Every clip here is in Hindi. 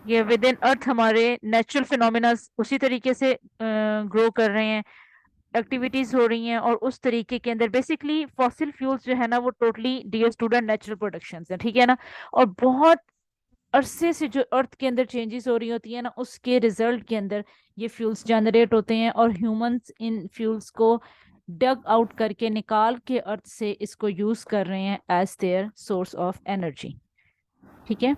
ये विद इन अर्थ हमारे नेचुरल फिनोमिना उसी तरीके से ग्रो कर रहे हैं, एक्टिविटीज हो रही हैं, और उस तरीके के अंदर बेसिकली फॉसिल फ्यूल्स जो है ना वो totally, dear student, natural production है, ठीक है ना। और बहुत अरसे से जो अर्थ के अंदर चेंजेस हो रही होती है ना, उसके रिजल्ट के अंदर ये फ्यूल्स जनरेट होते हैं, और ह्यूमंस इन फ्यूल्स को डग आउट करके निकाल के अर्थ से इसको यूज कर रहे हैं as their source of energy, ठीक है।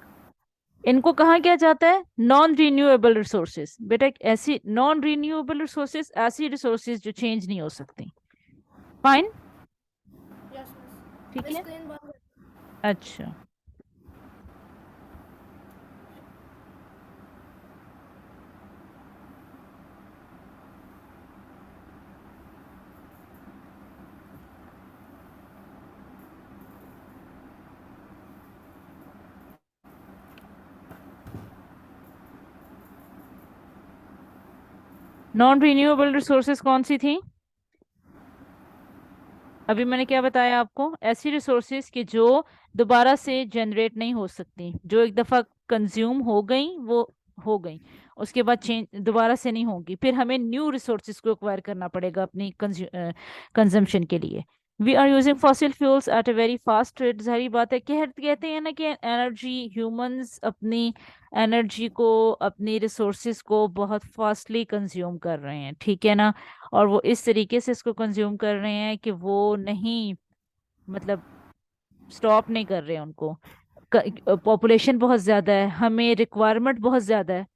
इनको कहा क्या जाता है? Non renewable resources. बेटा ऐसी नॉन रिन्यूएबल रिसोर्सेज ऐसी रिसोर्सेज जो चेंज नहीं हो सकती। फाइन, यस ठीक मिस, है। स्क्रीन बंद कर। अच्छा, नॉन रिन्यूएबल रिसोर्सेज कौन सी थी? अभी मैंने क्या बताया आपको? ऐसी रिसोर्सेज कि जो दोबारा से जनरेट नहीं हो सकती, जो एक दफा कंज्यूम हो गई वो हो गई, उसके बाद चेंज दोबारा से नहीं होगी, फिर हमें न्यू रिसोर्सेज को एक्वायर करना पड़ेगा अपनी कंजम्पशन के लिए। We are using fossil fuels at a very fast rate. जाहिर बात है, कहते हैं ना कि एनर्जी, ह्यूमंस अपनी एनर्जी को, अपनी रिसोर्सेज को बहुत फास्टली कंज्यूम कर रहे हैं, ठीक है ना। और वो इस तरीके से इसको कंज्यूम कर रहे हैं कि वो नहीं, मतलब स्टॉप नहीं कर रहे हैं उनको। पॉपुलेशन बहुत ज्यादा है, हमें रिक्वायरमेंट बहुत ज्यादा है,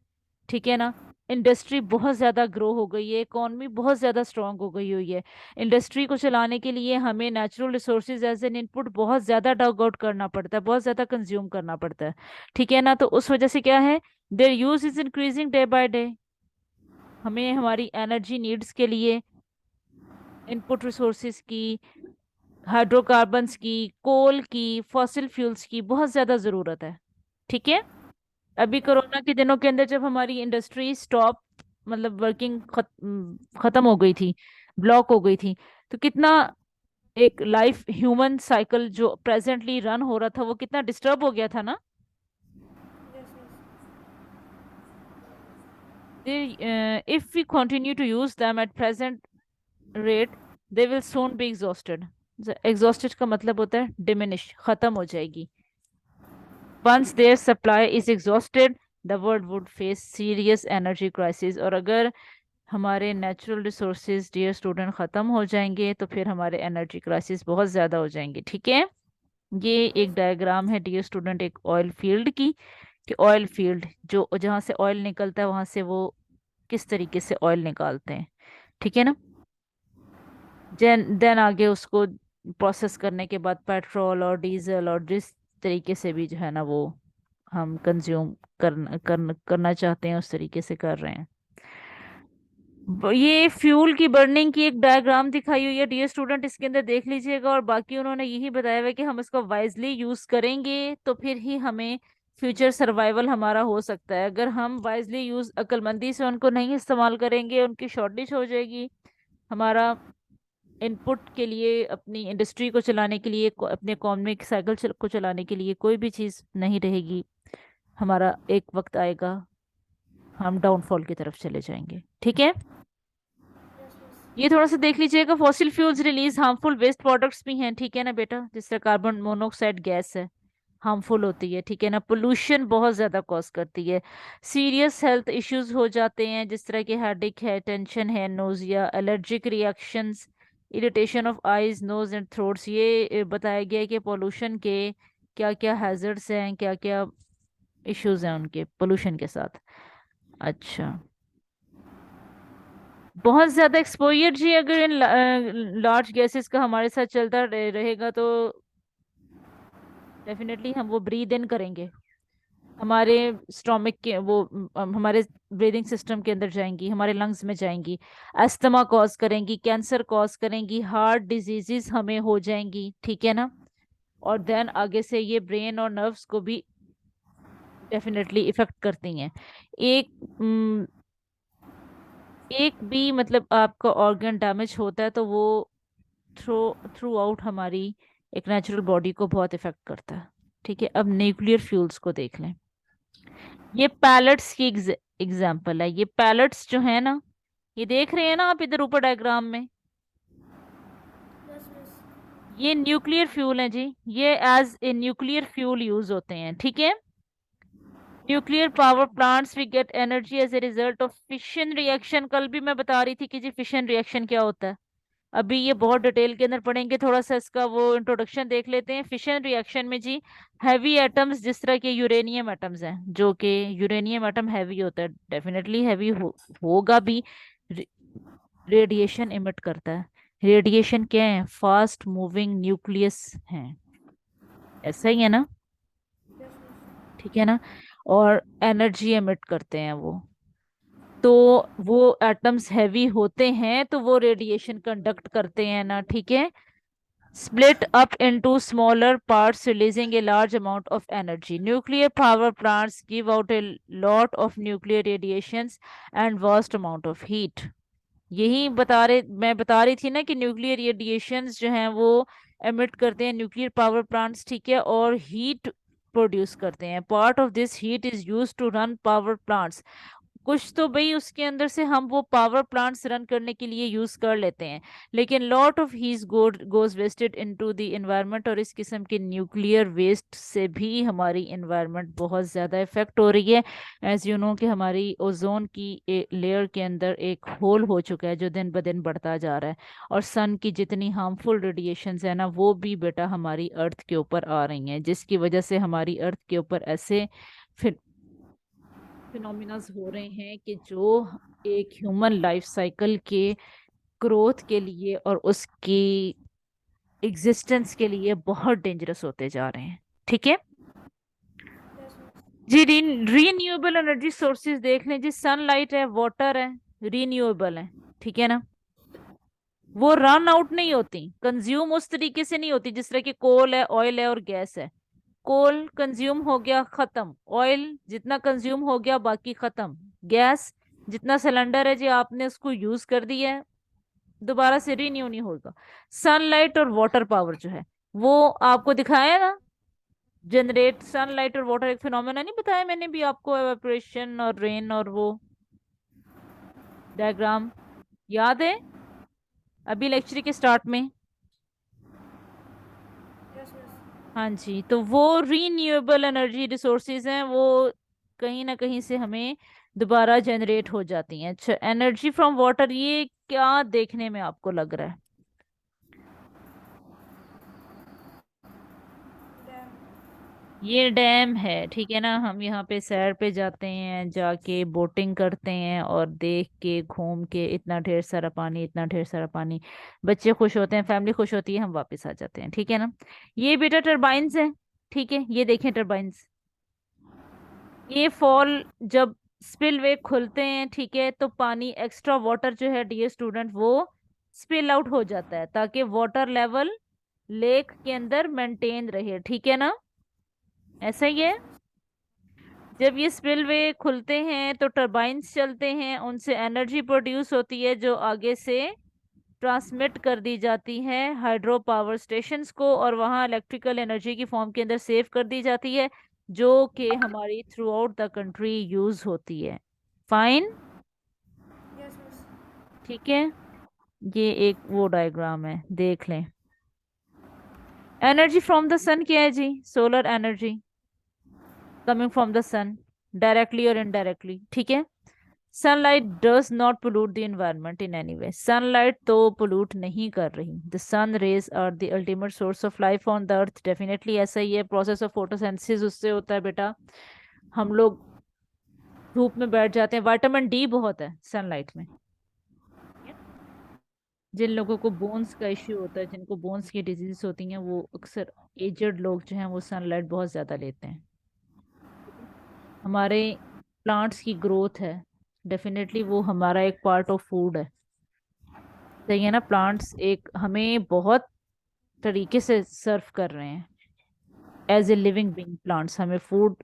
ठीक है ना। इंडस्ट्री बहुत ज्यादा ग्रो हो गई है, इकोनॉमी बहुत ज्यादा स्ट्रांग हो गई हुई है। इंडस्ट्री को चलाने के लिए हमें natural resources as an input बहुत ज्यादा डग आउट करना पड़ता है, बहुत ज्यादा कंज्यूम करना पड़ता है, ठीक है ना। तो उस वजह से क्या है, their use is increasing day by day. हमें हमारी एनर्जी नीड्स के लिए इनपुट रिसोर्सेज की, हाइड्रोकार्बन्स की, कोल की, फॉसिल फ्यूल्स की बहुत ज्यादा जरूरत है, ठीक है। अभी यस कोरोना के दिनों के अंदर जब हमारी इंडस्ट्री स्टॉप, मतलब वर्किंग खत्म हो गई थी, ब्लॉक हो गई थी, तो कितना एक लाइफ ह्यूमन साइकिल जो प्रेजेंटली रन हो रहा था वो कितना डिस्टर्ब हो गया था ना। Yes If we continue to use them at present rate, they will soon be exhausted. Exhausted का मतलब होता है diminish, खत्म हो जाएगी। Once their supply is exhausted, the world would face serious energy crisis। और अगर हमारे नेचुरल रिसोर्सेज, डियर स्टूडेंट, खत्म हो जाएंगे तो फिर हमारे एनर्जी क्राइसिस बहुत ज्यादा हो जाएंगे, ठीक है। ये एक यस डायग्राम है डियर स्टूडेंट, एक ऑयल फील्ड की, कि ऑयल फील्ड जो जहाँ से ऑयल निकलता है वहां से वो किस तरीके से ऑयल निकालते हैं, ठीक है ना। देन आगे उसको प्रोसेस करने के बाद पेट्रोल और डीजल और जिस तरीके से भी जो है ना वो हम कंज्यूम करना चाहते हैं उस तरीके से कर रहे हैं। ये फ्यूल की बर्निंग की एक डायग्राम दिखाई हुई है डियर स्टूडेंट, इसके अंदर देख लीजिएगा। और बाकी उन्होंने यही बताया हुआ है कि हम इसको वाइजली यूज करेंगे तो फिर ही हमें फ्यूचर सर्वाइवल हमारा हो सकता है। अगर हम वाइजली यूज, अक्लमंदी से उनको नहीं इस्तेमाल करेंगे, उनकी शॉर्टेज हो जाएगी। हमारा इनपुट के लिए, अपनी इंडस्ट्री को चलाने के लिए, अपने इकोनॉमिक साइकिल को चलाने के लिए कोई भी चीज़ नहीं रहेगी। हमारा एक वक्त आएगा, हम डाउनफॉल की तरफ चले जाएंगे, ठीक है। यस ये थोड़ा सा देख लीजिएगा, fossil fuels release harmful waste products भी हैं, ठीक है ना बेटा। जिस तरह कार्बन मोनोऑक्साइड गैस है, हार्मफुल होती है, ठीक है ना। पोल्यूशन बहुत ज्यादा कॉज करती है, सीरियस हेल्थ इश्यूज हो जाते हैं, जिस तरह के हेडेक है, टेंशन है, nausea, allergic reactions, irritation of eyes, nose and throats. ये बताया गया है कि पोल्यूशन के क्या क्या हैजर्ड्स हैं, क्या क्या इश्यूज हैं उनके पोल्यूशन के साथ। अच्छा, बहुत ज्यादा एक्सपोजर जी अगर इन लार्ज गैसेस का हमारे साथ चलता रहेगा तो डेफिनेटली हम वो ब्रीद इन करेंगे, हमारे स्टोमिक के वो हमारे ब्रीदिंग सिस्टम के अंदर जाएंगी, हमारे लंग्स में जाएंगी, अस्थमा कॉज करेंगी, कैंसर कॉज करेंगी, हार्ट डिजीजेस हमें हो जाएंगी, ठीक है ना। और देन आगे से ये ब्रेन और नर्व्स को भी डेफिनेटली इफेक्ट करती हैं। एक एक भी मतलब आपका ऑर्गन डैमेज होता है तो वो थ्रू थ्रू आउट हमारी एक नेचुरल बॉडी को बहुत इफेक्ट करता है, ठीक है। अब न्यूक्लियर फ्यूल्स को देख लें। ये पैलेट्स की एग्जाम्पल है। ये पैलेट्स जो है ना, ये देख रहे हैं ना आप इधर ऊपर डायग्राम में, Yes, miss. ये न्यूक्लियर फ्यूल है जी। ये as a nuclear fuel use होते हैं, ठीक है। Nuclear power plants we get energy as a result of fission reaction. कल भी मैं बता रही थी कि जी फिशन रिएक्शन क्या होता है। अभी ये बहुत डिटेल के अंदर पढ़ेंगे, थोड़ा सा इसका वो इंट्रोडक्शन देख लेते हैं। फिशन रिएक्शन में जी हैवी एटम्स, जिस तरह के यूरेनियम एटम्स हैं, जो कि यूरेनियम एटम हैवी होता है, डेफिनेटली हैवी होगा भी, रेडिएशन इमिट करता है। रेडिएशन क्या है? फास्ट मूविंग न्यूक्लियस है, ऐसा ही है ना, Yes, miss. ठीक है ना। और एनर्जी एमिट करते हैं वो। तो वो एटम्स हैवी होते हैं तो वो रेडिएशन कंडक्ट करते हैं ना, ठीक है। split up into smaller parts releasing a large amount of energy. Nuclear power plants give out a lot of nuclear radiations and vast amount of heat. यही मैं बता रही थी ना कि न्यूक्लियर रेडिएशंस जो हैं वो एमिट करते हैं न्यूक्लियर पावर प्लांट्स, ठीक है, और हीट प्रोड्यूस करते हैं। Part of this heat is use to run power plants. कुछ तो भाई उसके अंदर से हम वो पावर प्लांट्स रन करने के लिए यूज कर लेते हैं, लेकिन lot of heat goes wasted into the environment. और इस किस्म के न्यूक्लियर वेस्ट से भी हमारी एनवायरनमेंट बहुत ज़्यादा इफेक्ट हो रही है। एज यू नो कि हमारी ओजोन की लेयर के अंदर एक होल हो चुका है जो दिन ब दिन बढ़ता जा रहा है। और सन की जितनी हार्मफुल रेडिएशंस है ना, वो भी बेटा हमारी अर्थ के ऊपर आ रही हैं, जिसकी वजह से हमारी अर्थ के ऊपर ऐसे फिनोमिनाज हो रहे हैं कि जो एक ह्यूमन लाइफ साइकिल के ग्रोथ के लिए और उसकी एग्जिस्टेंस के लिए बहुत डेंजरस होते जा रहे हैं, ठीक है Yes, miss. जी। रीन्यूएबल एनर्जी सोर्सेज देख लें जी। सनलाइट है, वाटर है, रीन्यूएबल है, ठीक है ना। वो रन आउट नहीं होती, कंज्यूम उस तरीके से नहीं होती जिस तरह की कोल है, ऑयल है और गैस है। कोल कंज्यूम हो गया, खत्म। ऑयल जितना कंज्यूम हो गया, बाकी खत्म। गैस जितना सिलेंडर है जी, आपने उसको यूज कर दिया है, दोबारा से रिन्यू नहीं होगा। सनलाइट और वाटर पावर जो है, वो आपको दिखाया है ना, जनरेट सनलाइट और वाटर एक फिनोमेना नहीं बताया मैंने भी आपको, एवापोरेशन और रेन और वो डायग्राम याद है अभी लेक्चर के स्टार्ट में? Yes, miss. हाँ जी, तो वो रीन्यूएबल एनर्जी रिसोर्सेज हैं, वो कहीं ना कहीं से हमें दोबारा जनरेट हो जाती हैं। अच्छा, एनर्जी फ्रॉम वाटर, ये क्या देखने में आपको लग रहा है? Dam. ये डैम है, ठीक है ना। हम यहाँ पे सैर पे जाते हैं, जाके बोटिंग करते हैं और देख के घूम के, इतना ढेर सारा पानी, इतना ढेर सारा पानी, बच्चे खुश होते हैं, फैमिली खुश होती है, हम वापस आ जाते हैं, ठीक है ना। ये बेटा टरबाइंस है, ठीक है, ये देखें टरबाइंस। ये फॉल जब स्पिलवे खुलते हैं, ठीक है, तो पानी एक्स्ट्रा वाटर जो है डियर स्टूडेंट, वो स्पिल आउट हो जाता है ताकि वाटर लेवल लेक के अंदर मेंटेन रहे, ठीक है ना, ऐसा ही Yes, है। miss. जब ये स्पिलवे खुलते हैं तो टरबाइंस चलते हैं, उनसे एनर्जी प्रोड्यूस होती है जो आगे से ट्रांसमिट कर दी जाती है हाइड्रो पावर स्टेशंस को, और वहाँ इलेक्ट्रिकल एनर्जी की फॉर्म के अंदर सेव कर दी जाती है, जो कि हमारी through out the country use होती है। Fine, Yes, miss. ठीक है। ये एक वो डायग्राम है, देख लें। एनर्जी फ्रॉम द सन क्या है जी? Solar energy coming from the sun, directly और इनडायरेक्टली, ठीक है। Sunlight does not pollute the environment in any way. Sunlight तो पोllute नहीं कर रही। The sun rays are the ultimate source of life on the earth, definitely ऐसा ही है। प्रोसेस ऑफ फोटोसिंथेसिस उससे होता है बेटा। हम लोग धूप में बैठ जाते हैं, विटामिन डी बहुत है सनलाइट में। जिन लोगों को बोन्स का इश्यू होता है, जिनको बोन्स की डिजीज होती हैं, वो अक्सर एजड लोग जो हैं वो सनलाइट बहुत ज्यादा लेते हैं, ठीक है? हमारे प्लांट्स की ग्रोथ है, डेफिनेटली वो हमारा एक पार्ट ऑफ फूड है, सही है ना। प्लांट्स एक हमें बहुत तरीके से सर्व कर रहे हैं, as a living being plants हमें फूड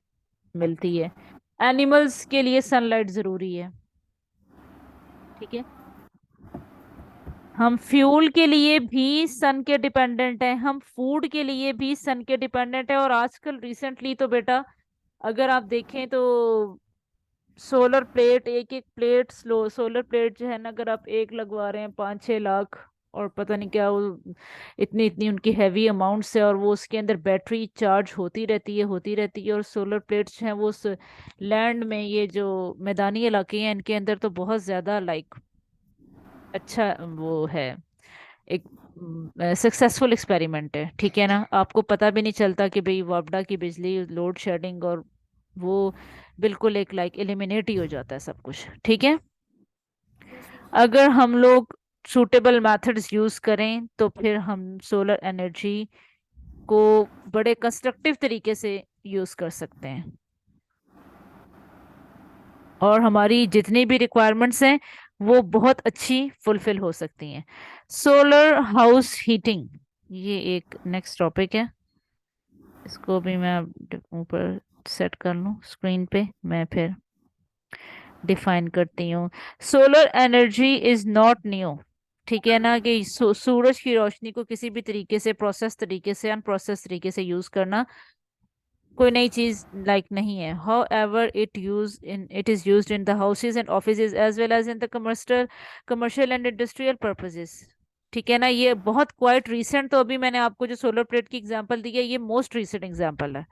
मिलती है। एनिमल्स के लिए सनलाइट जरूरी है, ठीक है। हम फ्यूल के लिए भी सन के डिपेंडेंट हैं, हम फूड के लिए भी सन के डिपेंडेंट है, और आजकल रिसेंटली तो बेटा अगर आप देखें तो सोलर प्लेट, एक एक प्लेट सोलर प्लेट जो है ना, अगर आप एक लगवा रहे हैं 5-6 लाख, और पता नहीं क्या वो इतनी इतनी उनकी हैवी अमाउंट्स है, और वो उसके अंदर बैटरी चार्ज होती रहती है, होती रहती है। और सोलर प्लेट्स जो हैं वो लैंड में, ये जो मैदानी इलाके हैं इनके अंदर तो बहुत ज्यादा लाइक अच्छा वो है, एक सक्सेसफुल एक्सपेरिमेंट है, ठीक है ना। आपको पता भी नहीं चलता कि भाई वापडा की बिजली, लोड शेडिंग, और वो बिल्कुल एक लाइक एलिमिनेट ही हो जाता है सब कुछ, ठीक है। Yes miss. अगर हम लोग सूटेबल मेथड्स यूज करें तो फिर हम सोलर एनर्जी को बड़े कंस्ट्रक्टिव तरीके से यूज कर सकते हैं, और हमारी जितनी भी रिक्वायरमेंट्स हैं वो बहुत अच्छी फुलफिल हो सकती हैं। सोलर हाउस हीटिंग, ये एक नेक्स्ट टॉपिक है। इसको भी मैं ऊपर सेट कर लूँ स्क्रीन पे, मैं फिर डिफाइन करती हूँ। Solar energy is not new, ठीक है ना, कि सूरज की रोशनी को किसी भी तरीके से, प्रोसेस तरीके से, अनप्रोसेस तरीके से यूज करना कोई नई चीज लाइक नहीं है। However it is use in the houses and offices as well as in the commercial and industrial purposes, ठीक है ना। ये बहुत क्वाइट रीसेंट, तो अभी मैंने आपको जो सोलर प्लेट की एग्जांपल दी है ये मोस्ट रीसेंट एग्जांपल है।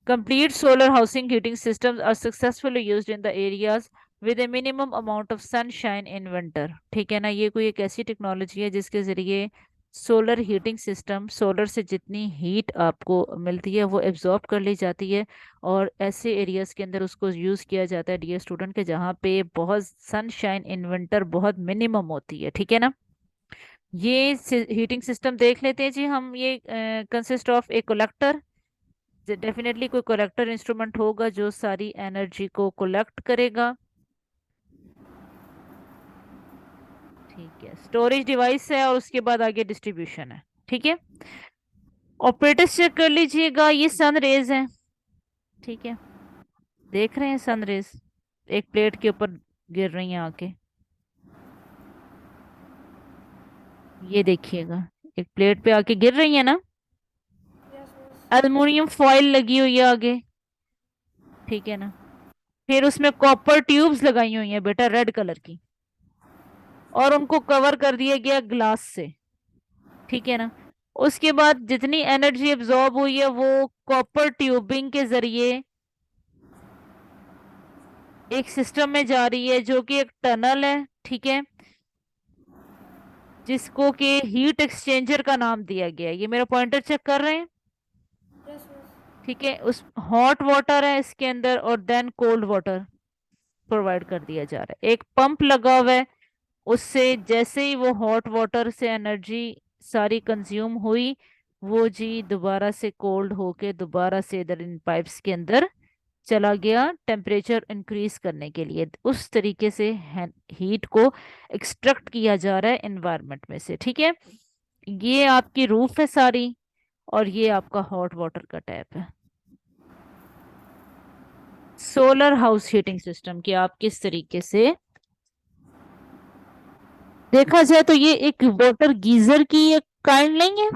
Complete solar housing heating systems are successfully used in the areas with a minimum amount of sunshine in winter, ठीक है ना। ये कोई एक ऐसी टेक्नोलॉजी है जिसके जरिए सोलर हीटिंग सिस्टम, सोलर से जितनी हीट आपको मिलती है वो एब्जॉर्ब कर ली जाती है, और ऐसे एरियाज के अंदर उसको यूज किया जाता है डियर स्टूडेंट के जहाँ पे बहुत सनशाइन इन विंटर बहुत मिनिमम होती है, ठीक है ना। ये हीटिंग सिस्टम देख लेते हैं जी हम। ये consist of A collector, definitely कोई कलेक्टर इंस्ट्रूमेंट होगा जो सारी एनर्जी को कलेक्ट करेगा, ठीक है। स्टोरेज डिवाइस है, और उसके बाद आगे डिस्ट्रीब्यूशन है, ठीक है। ऑपरेटर्स चेक कर लीजिएगा, ये सन रेज है, ठीक है। देख रहे हैं सन रेज एक प्लेट के ऊपर गिर रही हैं आके, ये देखिएगा एक प्लेट पे आके गिर रही है ना। Yes miss. एल्युमिनियम फॉइल लगी हुई है आगे, ठीक है ना। फिर उसमें कॉपर ट्यूब्स लगाई हुई हैं बेटा रेड कलर की, और उनको कवर कर दिया गया ग्लास से, ठीक है ना। उसके बाद जितनी एनर्जी एब्जॉर्ब हुई है वो कॉपर ट्यूबिंग के जरिए एक सिस्टम में जा रही है जो कि एक टनल है, ठीक है, जिसको कि हीट एक्सचेंजर का नाम दिया गया है। ये मेरा पॉइंटर चेक कर रहे हैं, यस मिस। ठीक है। उस हॉट वाटर है इसके अंदर, और देन कोल्ड वाटर प्रोवाइड कर दिया जा रहा है। एक पंप लगा हुआ है, उससे जैसे ही वो हॉट वाटर से एनर्जी सारी कंज्यूम हुई, वो जी दोबारा से कोल्ड होके दोबारा से इधर इन पाइप्स के अंदर चला गया टेम्परेचर इंक्रीज करने के लिए। उस तरीके से हीट को एक्सट्रैक्ट किया जा रहा है एनवायरनमेंट में से, ठीक है। ये आपकी रूफ है सारी, और ये आपका हॉट वाटर का टैप है। सोलर हाउस हीटिंग सिस्टम की आप किस तरीके से देखा जाए तो ये एक वाटर गीजर की एक काइंड नहीं है,